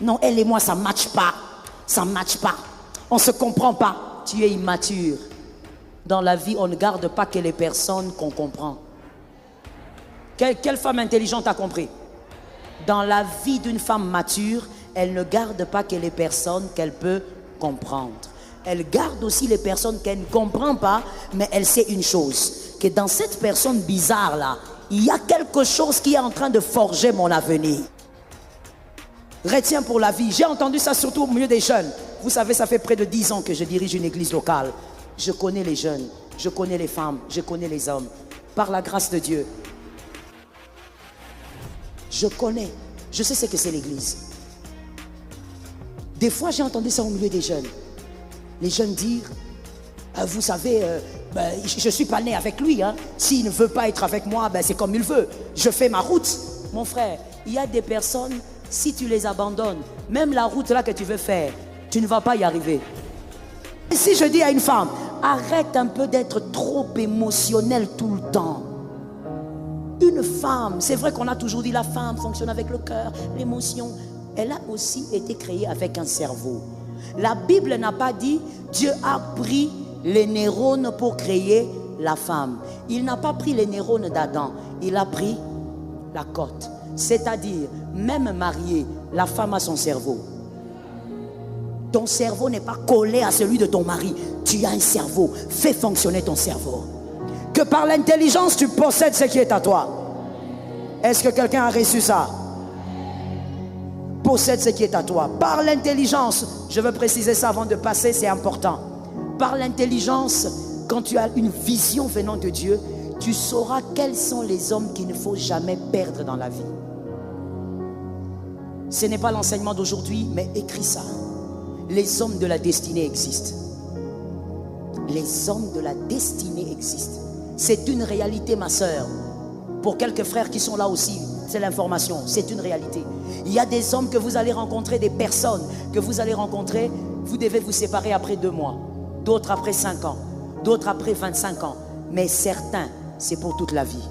Non, elle et moi, ça ne matche pas. Ça ne matche pas. On ne se comprend pas. Tu es immature. Dans la vie, on ne garde pas que les personnes qu'on comprend. Quelle femme intelligente a compris? Dans la vie d'une femme mature, elle ne garde pas que les personnes qu'elle peut comprendre. Elle garde aussi les personnes qu'elle ne comprend pas, mais elle sait une chose, que dans cette personne bizarre-là, il y a quelque chose qui est en train de forger mon avenir. Retiens pour la vie. J'ai entendu ça surtout au milieu des jeunes. Vous savez, ça fait près de 10 ans que je dirige une église locale. Je connais les jeunes, je connais les femmes, je connais les hommes. Par la grâce de Dieu. Je connais, je sais ce que c'est l'église. Des fois, j'ai entendu ça au milieu des jeunes. Les jeunes dire, vous savez, je ne suis pas né avec lui. Hein. S'il ne veut pas être avec moi, c'est comme il veut. Je fais ma route. Mon frère, il y a des personnes, si tu les abandonnes, même la route là que tu veux faire, tu ne vas pas y arriver. Et si je dis à une femme, arrête un peu d'être trop émotionnelle tout le temps. Une femme, c'est vrai qu'on a toujours dit la femme fonctionne avec le cœur, l'émotion. Elle a aussi été créée avec un cerveau. La Bible n'a pas dit Dieu a pris les neurones pour créer la femme. Il n'a pas pris les neurones d'Adam, il a pris la côte. C'est-à-dire, même mariée, la femme a son cerveau. Ton cerveau n'est pas collé à celui de ton mari. Tu as un cerveau. Fais fonctionner ton cerveau. Que par l'intelligence, tu possèdes ce qui est à toi. Est-ce que quelqu'un a reçu ça? Possède ce qui est à toi. Par l'intelligence, je veux préciser ça avant de passer, c'est important. Par l'intelligence, quand tu as une vision venant de Dieu, tu sauras quels sont les hommes qu'il ne faut jamais perdre dans la vie. Ce n'est pas l'enseignement d'aujourd'hui, mais écris ça. Les hommes de la destinée existent. Les hommes de la destinée existent. C'est une réalité, ma sœur. Pour quelques frères qui sont là aussi, c'est l'information, c'est une réalité. Il y a des hommes que vous allez rencontrer, des personnes que vous allez rencontrer, vous devez vous séparer après 2 mois, d'autres après 5 ans, d'autres après 25 ans. Mais certains, c'est pour toute la vie,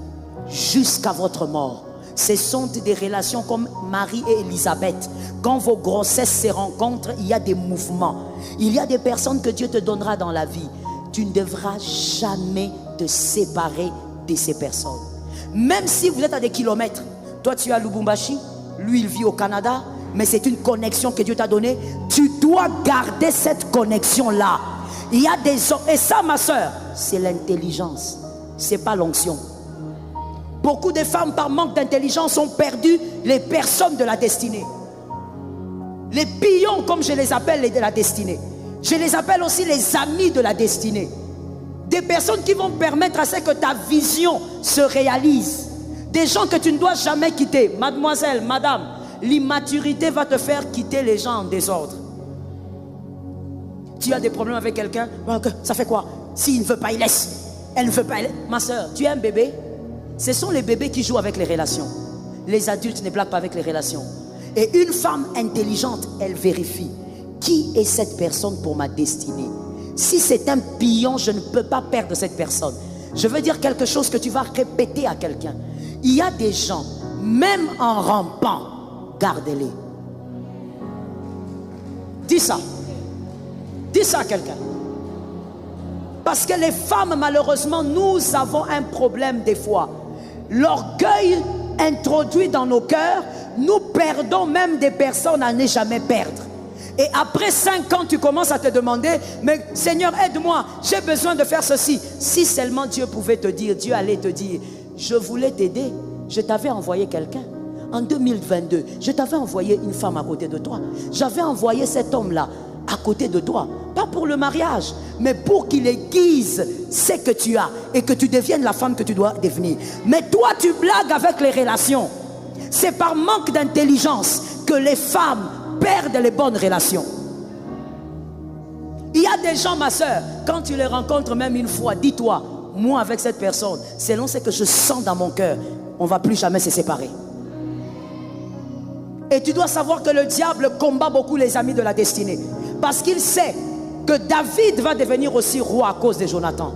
jusqu'à votre mort. Ce sont des relations comme Marie et Élisabeth. Quand vos grossesses se rencontrent, il y a des mouvements. Il y a des personnes que Dieu te donnera dans la vie. Tu ne devras jamais te séparer de ces personnes. Même si vous êtes à des kilomètres. Toi, tu es à Lubumbashi, lui, il vit au Canada, mais c'est une connexion que Dieu t'a donnée. Tu dois garder cette connexion-là. Il y a des hommes, et ça, ma soeur, c'est l'intelligence. Ce n'est pas l'onction. Beaucoup de femmes, par manque d'intelligence, ont perdu les personnes de la destinée. Les pions, comme je les appelle, les de la destinée. Je les appelle aussi les amis de la destinée. Des personnes qui vont permettre à ce que ta vision se réalise. Des gens que tu ne dois jamais quitter. Mademoiselle, madame, l'immaturité va te faire quitter les gens en désordre. Tu as des problèmes avec quelqu'un, ça fait quoi? S'il ne veut pas, il laisse. Elle ne veut pas, elle... Ma soeur, tu es un bébé? Ce sont les bébés qui jouent avec les relations. Les adultes ne blaguent pas avec les relations. Et une femme intelligente, elle vérifie. Qui est cette personne pour ma destinée? Si c'est un pion, je ne peux pas perdre cette personne. Je veux dire quelque chose que tu vas répéter à quelqu'un. Il y a des gens, même en rampant, gardez-les. Dis ça. Dis ça à quelqu'un. Parce que les femmes, malheureusement, nous avons un problème des fois. L'orgueil introduit dans nos cœurs, nous perdons même des personnes à ne jamais perdre. Et après 5 ans, tu commences à te demander, mais Seigneur, aide-moi, j'ai besoin de faire ceci. Si seulement Dieu pouvait te dire, Dieu allait te dire, je voulais t'aider, je t'avais envoyé quelqu'un. En 2022, je t'avais envoyé une femme à côté de toi. J'avais envoyé cet homme-là à côté de toi. Pas pour le mariage, mais pour qu'il aiguise ce que tu as et que tu deviennes la femme que tu dois devenir. Mais toi, tu blagues avec les relations. C'est par manque d'intelligence que les femmes perdent les bonnes relations. Il y a des gens, ma soeur, quand tu les rencontres même une fois, dis-toi, moi avec cette personne, selon ce que je sens dans mon cœur, on ne va plus jamais se séparer. Et tu dois savoir que le diable combat beaucoup les amis de la destinée. Parce qu'il sait que David va devenir aussi roi à cause de Jonathan.